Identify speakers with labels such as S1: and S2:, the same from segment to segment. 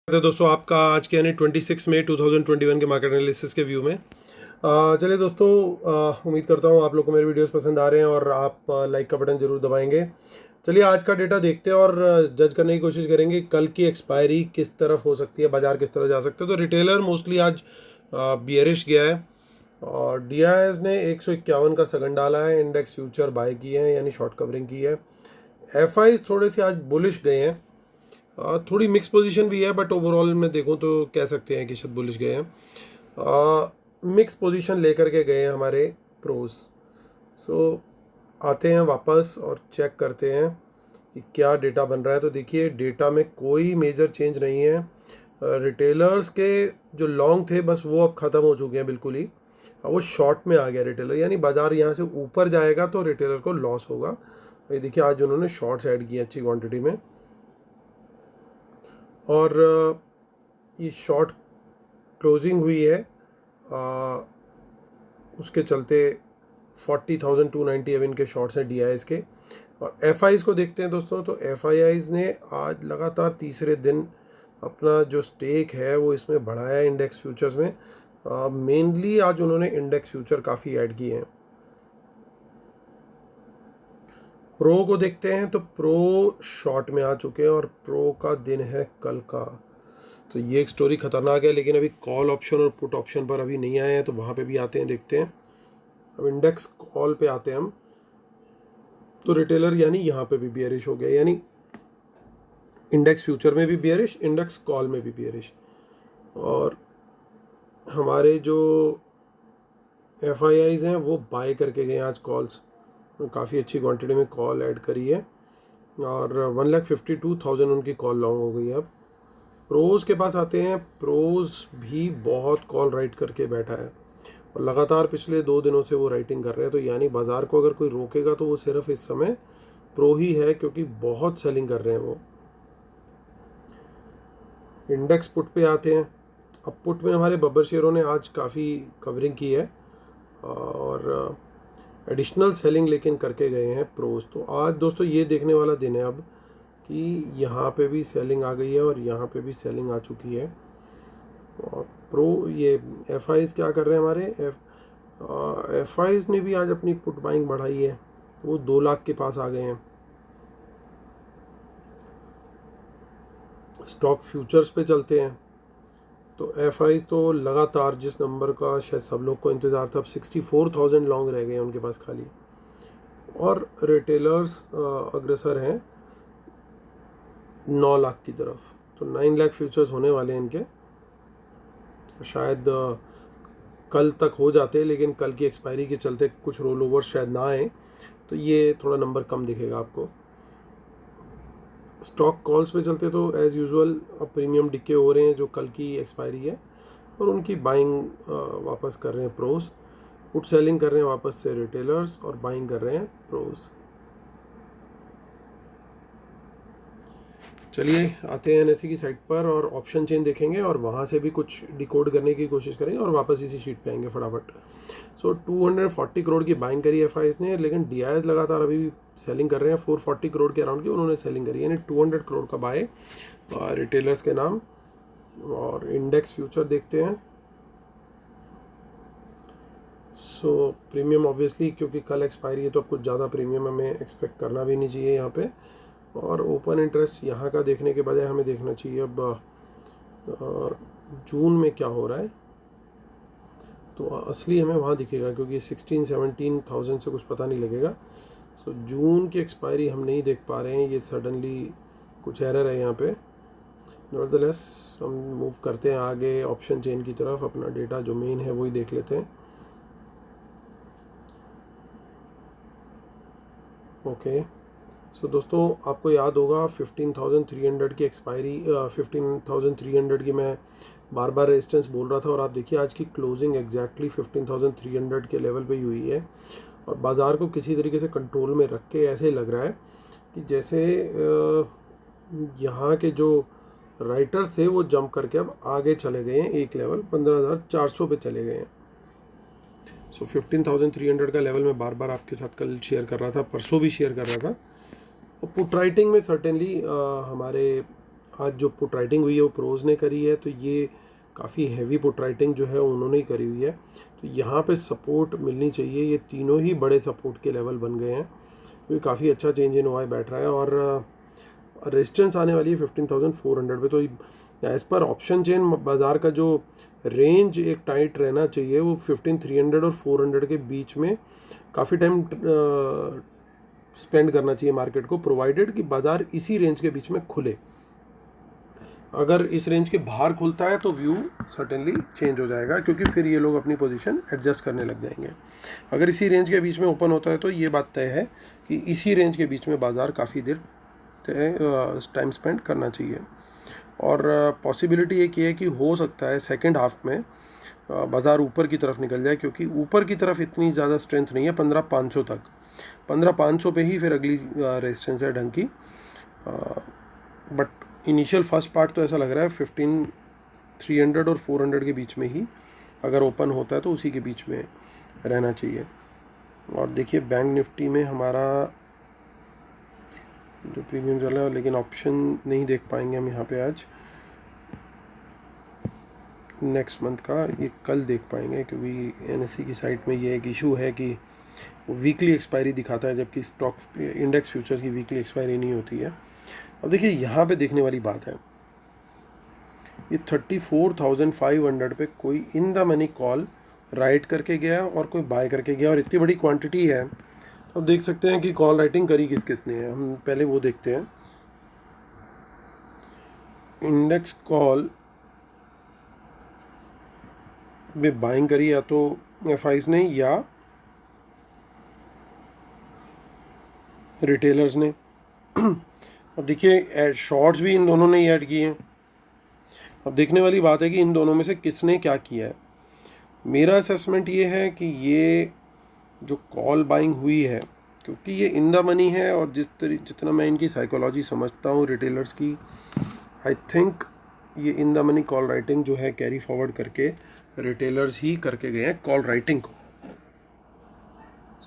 S1: तो दोस्तों आपका आज के यानी 26 मई 2021 के मार्केट एनालिसिस के व्यू में चलिए दोस्तों, उम्मीद करता हूँ आप लोग को मेरे वीडियोस पसंद आ रहे हैं और आप लाइक का बटन ज़रूर दबाएंगे। चलिए आज का डेटा देखते हैं और जज करने की कोशिश करेंगे कल की एक्सपायरी किस तरफ हो सकती है, बाजार किस तरह जा सकते हैं। तो रिटेलर मोस्टली आज बियरिश गया है और डीआईएस ने 151 का सगन डाला है, इंडेक्स फ्यूचर बाय किए हैं यानी शॉर्ट कवरिंग की है। एफआईज थोड़े से आज बुलिश गए हैं, थोड़ी मिक्स पोजीशन भी है बट ओवरऑल में देखूं तो कह सकते हैं कि शायद बुलिश गए हैं। मिक्स पोजीशन लेकर के गए हैं हमारे प्रोज। सो आते हैं वापस और चेक करते हैं कि क्या डेटा बन रहा है। तो देखिए डेटा में कोई मेजर चेंज नहीं है। रिटेलर्स के जो लॉन्ग थे बस वो अब ख़त्म हो चुके हैं बिल्कुल ही। वो शॉर्ट में आ गया रिटेलर, यानी बाजार यहाँ से ऊपर जाएगा तो रिटेलर को लॉस होगा। ये देखिए आज उन्होंने शॉर्ट्स ऐड किए अच्छी क्वांटिटी में और ये शॉर्ट क्लोजिंग हुई है, उसके चलते 40,290 अब इनके शॉर्ट्स हैं डीआईएस के। और एफआईज को देखते हैं दोस्तों, तो एफआईआईज ने आज लगातार तीसरे दिन अपना जो स्टेक है वो इसमें बढ़ाया है इंडेक्स फ्यूचर्स में। मेनली आज उन्होंने इंडेक्स फ्यूचर काफ़ी ऐड किए हैं। प्रो को देखते हैं तो प्रो शॉर्ट में आ चुके हैं और प्रो का दिन है कल का। तो ये एक स्टोरी खतरनाक है, लेकिन अभी कॉल ऑप्शन और पुट ऑप्शन पर अभी नहीं आए हैं, तो वहाँ पे भी आते हैं, देखते हैं। अब इंडेक्स कॉल पे आते हैं हम, तो रिटेलर यानी यहाँ पे भी बियरिश हो गया, यानी इंडेक्स फ्यूचर में भी बियरिश, इंडेक्स कॉल में भी बियरिश। और हमारे जो एफआईआईज हैं वो बाय करके गए आज कॉल्स, काफ़ी अच्छी क्वांटिटी में कॉल ऐड करी है और 1,52,000 उनकी कॉल लॉन्ग हो गई है। अब प्रोज के पास आते हैं, प्रोज भी बहुत कॉल राइट करके बैठा है और लगातार पिछले 2 दिनों से वो राइटिंग कर रहे हैं। तो यानी बाजार को अगर कोई रोकेगा तो वो सिर्फ इस समय प्रो ही है, क्योंकि बहुत सेलिंग कर रहे हैं वो। इंडेक्स पुट पे आते हैं। अब पुट में हमारे बब्बर शेयरों ने आज काफ़ी कवरिंग की है और एडिशनल सेलिंग लेकिन करके गए हैं प्रोज। तो आज दोस्तों ये देखने वाला दिन है अब कि यहाँ पे भी सेलिंग आ गई है और यहाँ पे भी सेलिंग आ चुकी है। और प्रो ये एफआईज क्या कर रहे हैं हमारे एफआईज ने भी आज अपनी पुट बाइंग बढ़ाई है, वो 2 लाख के पास आ गए हैं। स्टॉक फ्यूचर्स पे चलते हैं, तो एफआईज तो लगातार जिस नंबर का शायद सब लोग को इंतज़ार था, अब 64,000 लॉन्ग रह गए हैं उनके पास खाली। और रिटेलर्स अग्रसर हैं 9 लाख की तरफ, तो 9 लाख फ्यूचर्स होने वाले हैं इनके। शायद कल तक हो जाते, लेकिन कल की एक्सपायरी के चलते कुछ रोल ओवर शायद ना आए, तो ये थोड़ा नंबर कम दिखेगा आपको। स्टॉक कॉल्स पे चलते तो एज़ यूजुअल अब प्रीमियम डिके हो रहे हैं जो कल की एक्सपायरी है और उनकी बाइंग वापस कर रहे हैं प्रोस। पुट सेलिंग कर रहे हैं वापस से रिटेलर्स और बाइंग कर रहे हैं प्रोस। चलिए आते हैं एनएससी की साइट पर और ऑप्शन चेन देखेंगे और वहाँ से भी कुछ डिकोड करने की कोशिश करेंगे और वापस इसी शीट पे आएंगे फटाफट। सो 240 करोड़ की बाइंग करी एफआईएस ने, लेकिन डीआईएस लगातार अभी भी सेलिंग कर रहे हैं। 440 करोड़ के अराउंड की उन्होंने सेलिंग करी, यानी 200 करोड़ का बाय रिटेलर्स के नाम। और इंडेक्स फ्यूचर देखते हैं। सो प्रीमियम ऑब्वियसली क्योंकि कल एक्सपायरी है तो अब कुछ ज़्यादा प्रीमियम हमें एक्सपेक्ट करना भी नहीं चाहिए यहाँ पे। और ओपन इंटरेस्ट यहाँ का देखने के बजाय हमें देखना चाहिए अब जून में क्या हो रहा है, तो असली हमें वहाँ दिखेगा, क्योंकि 16-17,000 से कुछ पता नहीं लगेगा। सो जून की एक्सपायरी हम नहीं देख पा रहे हैं, ये सडनली कुछ एरर है यहाँ पे। नॉर्दलेस हम मूव करते हैं आगे ऑप्शन चेन की तरफ, अपना डेटा जो मेन है वही देख लेते हैं। ओके, सो दोस्तों आपको याद होगा 15,300 की एक्सपायरी, 15,300 की मैं बार बार रेजिस्टेंस बोल रहा था और आप देखिए आज की क्लोजिंग एग्जैक्टली 15,300 के लेवल पे ही हुई है। और बाज़ार को किसी तरीके से कंट्रोल में रख के ऐसे ही लग रहा है कि जैसे यहाँ के जो राइटर्स थे वो जंप करके अब आगे चले गए हैं, एक लेवल 15,400 पे चले गए हैं। सो 15,300 का लेवल मैं बार बार आपके साथ कल शेयर कर रहा था, परसों भी शेयर कर रहा था। और पुट राइटिंग में सर्टेनली हमारे आज जो पुट राइटिंग हुई है वो प्रोज ने करी है, तो ये काफ़ी हैवी पुट राइटिंग जो है उन्होंने ही करी हुई है। तो यहाँ पे सपोर्ट मिलनी चाहिए, ये तीनों ही बड़े सपोर्ट के लेवल बन गए हैं, तो ये काफ़ी अच्छा चेंज इन हुआ बैठ रहा है। और रेजिस्टेंस आने वाली है 15,400 पे। तो एज़ पर ऑप्शन चेन बाज़ार का जो रेंज एक टाइट रहना चाहिए वो 15,300 और 400 के बीच में काफ़ी टाइम स्पेंड करना चाहिए मार्केट को, प्रोवाइडेड कि बाज़ार इसी रेंज के बीच में खुले। अगर इस रेंज के बाहर खुलता है तो व्यू सर्टेनली चेंज हो जाएगा, क्योंकि फिर ये लोग अपनी पोजीशन एडजस्ट करने लग जाएंगे। अगर इसी रेंज के बीच में ओपन होता है तो ये बात तय है कि इसी रेंज के बीच में बाज़ार काफ़ी देर टाइम स्पेंड करना चाहिए। और पॉसिबिलिटी एक ये है कि हो सकता है सेकंड हाफ में बाज़ार ऊपर की तरफ निकल जाए, क्योंकि ऊपर की तरफ इतनी ज़्यादा स्ट्रेंथ नहीं है 15,500 तक। 15,500 पे ही फिर अगली रेजिस्टेंस है ढंग की। बट इनिशियल फर्स्ट पार्ट तो ऐसा लग रहा है 15,300 और 400 के बीच में ही अगर ओपन होता है तो उसी के बीच में रहना चाहिए। और देखिए बैंक निफ्टी में हमारा जो प्रीमियम चल रहा है, लेकिन ऑप्शन नहीं देख पाएंगे हम यहाँ पे आज, नेक्स्ट मंथ का ये कल देख पाएंगे, क्योंकि एनएससी की साइट में ये एक इशू है कि वो वीकली एक्सपायरी दिखाता है, जबकि स्टॉक इंडेक्स फ्यूचर्स की वीकली एक्सपायरी नहीं होती है। अब देखिए यहाँ पे देखने वाली बात है, ये 34,500 पे कोई in the money call right करके गया और कोई बाय करके गया, और इतनी बड़ी क्वांटिटी है। अब देख सकते हैं कि कॉल राइटिंग करी किस किसने है। हम पहले वो देखते हैं, इंडेक्स कॉल में बाइंग करी या तो एफआईज ने या रिटेलर्स ने। अब देखिए शॉर्ट्स भी इन दोनों ने ही ऐड किए हैं। अब देखने वाली बात है कि इन दोनों में से किसने क्या किया है। मेरा असेसमेंट ये है कि ये जो कॉल बाइंग हुई है, क्योंकि ये इन द मनी है और जितना मैं इनकी साइकोलॉजी समझता हूँ रिटेलर्स की, आई थिंक ये in the money call writing जो है कैरी फॉरवर्ड करके रिटेलर्स ही करके गए हैं कॉल राइटिंग को।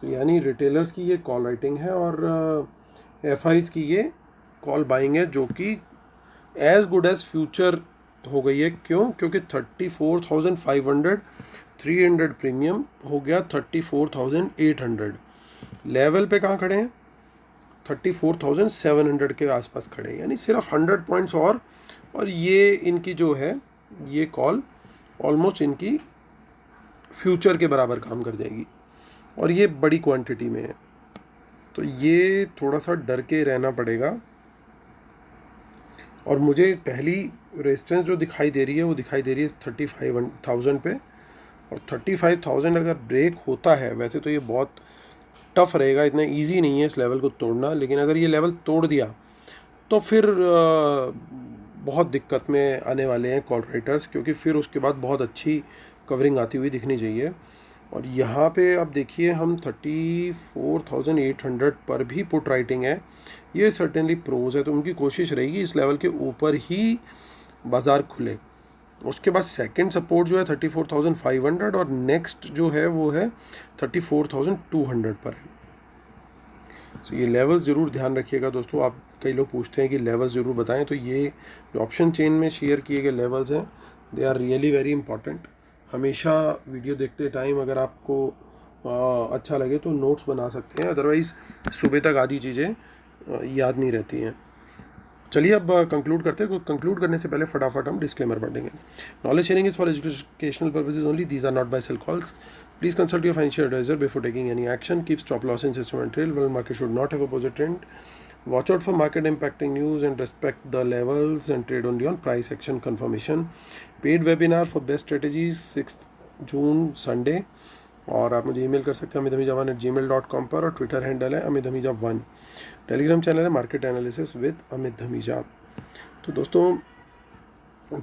S1: यानी रिटेलर्स की ये कॉल राइटिंग है और एफआईज की ये कॉल बाइंग है, जो कि एज गुड एज फ्यूचर हो गई है। क्यों? क्योंकि 34,500 300 प्रीमियम हो गया 34,800। लेवल पे कहाँ खड़े हैं? 34,700 के आसपास खड़े हैं, यानी सिर्फ 100 पॉइंट्स और ये इनकी जो है ये कॉल ऑलमोस्ट इनकी फ्यूचर के बराबर काम कर जाएगी, और ये बड़ी क्वांटिटी में है। तो ये थोड़ा सा डर के रहना पड़ेगा। और मुझे पहली रेजिस्टेंस जो दिखाई दे रही है वो दिखाई दे रही है 35,000 पे, और 35,000 अगर ब्रेक होता है, वैसे तो ये बहुत टफ रहेगा, इतना इजी नहीं है इस लेवल को तोड़ना, लेकिन अगर ये लेवल तोड़ दिया तो फिर बहुत दिक्कत में आने वाले हैं कॉल राइटर्स, क्योंकि फिर उसके बाद बहुत अच्छी कवरिंग आती हुई दिखनी चाहिए। और यहाँ पे अब देखिए हम 34,800 पर भी पुट राइटिंग है, ये सर्टेनली प्रोज है, तो उनकी कोशिश रहेगी इस लेवल के ऊपर ही बाज़ार खुले। उसके बाद सेकंड सपोर्ट जो है 34,500 और नेक्स्ट जो है वो है 34,200 पर है। तो ये लेवल्स ज़रूर ध्यान रखिएगा दोस्तों। आप कई लोग पूछते हैं कि लेवल्स ज़रूर बताएं, तो ये जो ऑप्शन चेन में शेयर किए गए लेवल्स हैं they are really very important. हमेशा वीडियो देखते टाइम अगर आपको अच्छा लगे तो नोट्स बना सकते हैं, अदरवाइज़ सुबह तक आधी चीज़ें याद नहीं रहती हैं। चलिए अब कंक्लूड करते हैं। कंक्लूड करने से पहले फटाफट हम डिस्क्लेमर पढ़ देंगे। Knowledge sharing is for educational purposes only, these are not buy sell calls. Please consult your financial advisor before taking any action. Keep stop loss in system and trail. Well, market should not have opposite trend. Watch out for market impacting news and respect the levels and trade only on price action confirmation. Paid webinar for best strategies 6 June Sunday, और आप मुझे email कर सकते हैं amitdhamija1@gmail.com पर, और Twitter handle है amitdhamija1। Telegram channel है market analysis with Amit Dhamija. तो दोस्तों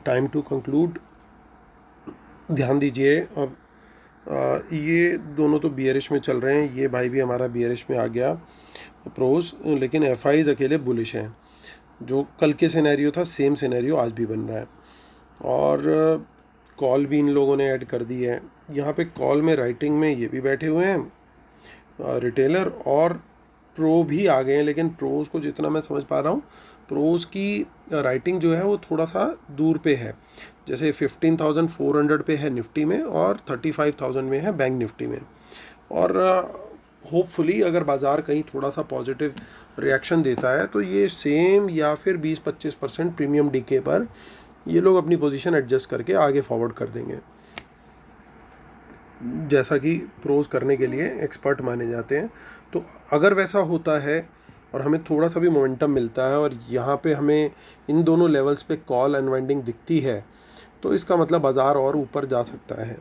S1: टाइम टू कंक्लूड, ध्यान दीजिए। अब ये दोनों तो बियरिश में चल रहे हैं, ये भाई भी हमारा बियरिश में आ गया प्रोज, लेकिन एफआईज अकेले बुलिश हैं। जो कल के सिनेरियो था सेम सिनेरियो आज भी बन रहा है, और कॉल भी इन लोगों ने ऐड कर दी है। यहाँ पे कॉल में राइटिंग में ये भी बैठे हुए हैं रिटेलर, और प्रो भी आ गए हैं, लेकिन प्रोज को जितना मैं समझ पा रहा हूँ प्रोज की राइटिंग जो है वो थोड़ा सा दूर पे है, जैसे 15,400 पे है निफ्टी में और 35,000 में है बैंक निफ्टी में। और होपफुली अगर बाज़ार कहीं थोड़ा सा पॉजिटिव रिएक्शन देता है तो ये सेम या फिर 20-25% प्रीमियम डीके पर ये लोग अपनी पोजीशन एडजस्ट करके आगे फॉरवर्ड कर देंगे, जैसा कि प्रोज करने के लिए एक्सपर्ट माने जाते हैं। तो अगर वैसा होता है और हमें थोड़ा सा भी मोमेंटम मिलता है और यहाँ पे हमें इन दोनों लेवल्स पे कॉल अनवाइंडिंग दिखती है तो इसका मतलब बाज़ार और ऊपर जा सकता है।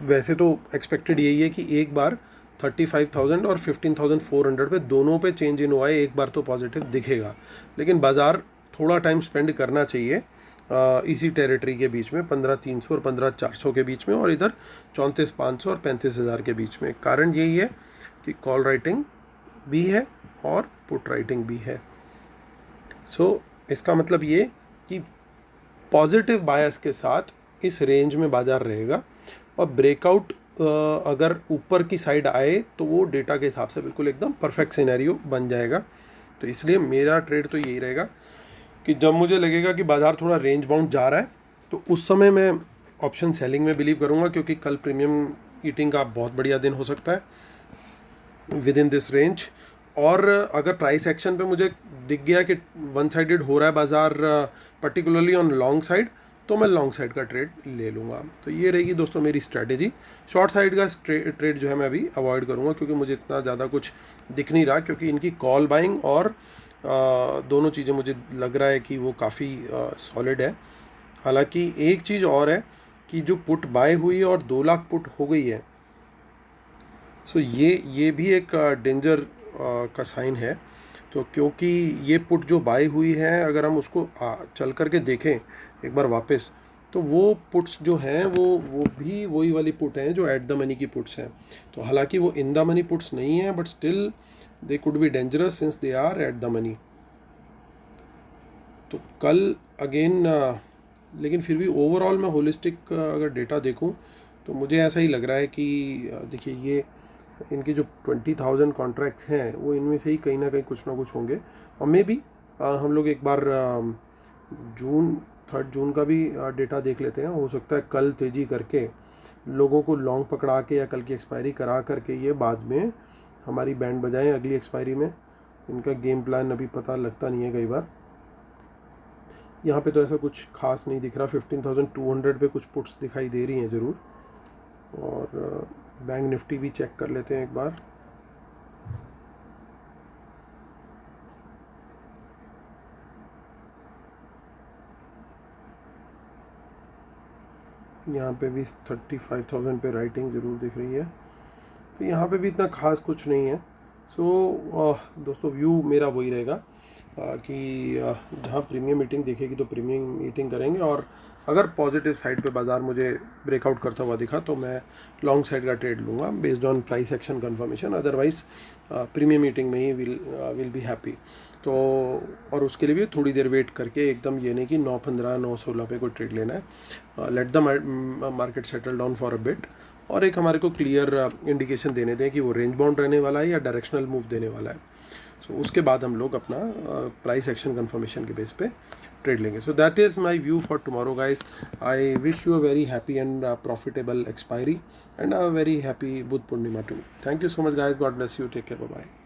S1: वैसे तो एक्सपेक्टेड यही है कि एक बार 35,000 और 15,400 पे दोनों पे चेंज इन हुआ है, एक बार तो पॉजिटिव दिखेगा, लेकिन बाज़ार थोड़ा टाइम स्पेंड करना चाहिए इसी टेरिटरी के बीच में 15,300 और 15,400 के बीच में, और इधर 34,500 और 35,000 के बीच में। कारण यही है कि कॉल राइटिंग भी है और पुट राइटिंग भी है। सो इसका मतलब ये कि पॉजिटिव बायस के साथ इस रेंज में बाज़ार रहेगा, और ब्रेकआउट अगर ऊपर की साइड आए तो वो डेटा के हिसाब से बिल्कुल एकदम परफेक्ट सिनेरियो बन जाएगा। तो इसलिए मेरा ट्रेड तो यही रहेगा कि जब मुझे लगेगा कि बाज़ार थोड़ा रेंज बाउंड जा रहा है तो उस समय मैं ऑप्शन सेलिंग में बिलीव करूँगा, क्योंकि कल प्रीमियम ईटिंग का बहुत बढ़िया दिन हो सकता है विद इन दिस रेंज। और अगर प्राइस एक्शन पे मुझे दिख गया कि वन साइडेड हो रहा है बाज़ार पर्टिकुलरली ऑन लॉन्ग साइड, तो मैं लॉन्ग साइड का ट्रेड ले लूँगा। तो ये रहेगी दोस्तों मेरी स्ट्रैटेजी। शॉर्ट साइड का ट्रेड जो है मैं अभी अवॉइड करूँगा, क्योंकि मुझे इतना ज़्यादा कुछ दिख नहीं रहा, क्योंकि इनकी कॉल बाइंग और दोनों चीज़ें मुझे लग रहा है कि वो काफ़ी सॉलिड है। हालांकि एक चीज़ और है कि जो पुट बाय हुई और 2 लाख पुट हो गई है, सो ये भी एक डेंजर का साइन है। तो क्योंकि ये पुट जो बाय हुई है, अगर हम उसको चल करके देखें एक बार वापस, तो वो पुट्स जो हैं वो भी वही वाली पुट हैं जो एट द मनी की पुट्स हैं। तो हालांकि वो इन द मनी पुट्स नहीं है, but still they could be dangerous since they are at the money. तो कल अगेन लेकिन फिर भी ओवरऑल मैं होलिस्टिक अगर डेटा देखूं तो मुझे ऐसा ही लग रहा है कि देखिए ये इनके जो 20,000 कॉन्ट्रैक्ट्स हैं वो इनमें से ही कहीं ना कहीं कुछ ना कुछ होंगे। और मे भी हम लोग एक बार 3 जून का भी डेटा देख लेते हैं। हो सकता है कल तेज़ी करके लोगों को लॉन्ग पकड़ा के या कल की एक्सपायरी करा करके ये बाद में हमारी बैंड बजाएं अगली एक्सपायरी में। इनका गेम प्लान अभी पता लगता नहीं है कई बार। यहाँ पे तो ऐसा कुछ खास नहीं दिख रहा। 15,200 पे कुछ पुट्स दिखाई दे रही हैं ज़रूर। और बैंक निफ्टी भी चेक कर लेते हैं एक बार। यहाँ पे भी 35,000 पे राइटिंग ज़रूर दिख रही है। तो यहाँ पे भी इतना खास कुछ नहीं है। सो दोस्तों व्यू मेरा वही रहेगा कि जहाँ प्रीमियम मीटिंग दिखेगी तो प्रीमियम मीटिंग करेंगे, और अगर पॉजिटिव साइड पे बाज़ार मुझे ब्रेकआउट करता हुआ दिखा तो मैं लॉन्ग साइड का ट्रेड लूँगा based on price action confirmation. Otherwise premium meeting में ही विल बी हैप्पी। तो और उसके लिए भी थोड़ी देर वेट करके, एकदम ये नहीं कि 9.15 9.16 पे कोई ट्रेड लेना है। Let the market settle down for a bit, और एक हमारे को क्लियर इंडिकेशन देने दें कि वो रेंज बाउंड रहने वाला है या डायरेक्शनल मूव देने वाला है। सो उसके बाद हम लोग अपना प्राइस एक्शन कंफर्मेशन के बेस पे ट्रेड लेंगे। So that is my view for tomorrow guys. I wish you a very happy and profitable expiry and a very happy Buddha Purnima too. Thank you so much guys. God bless you. Take care. Bye bye.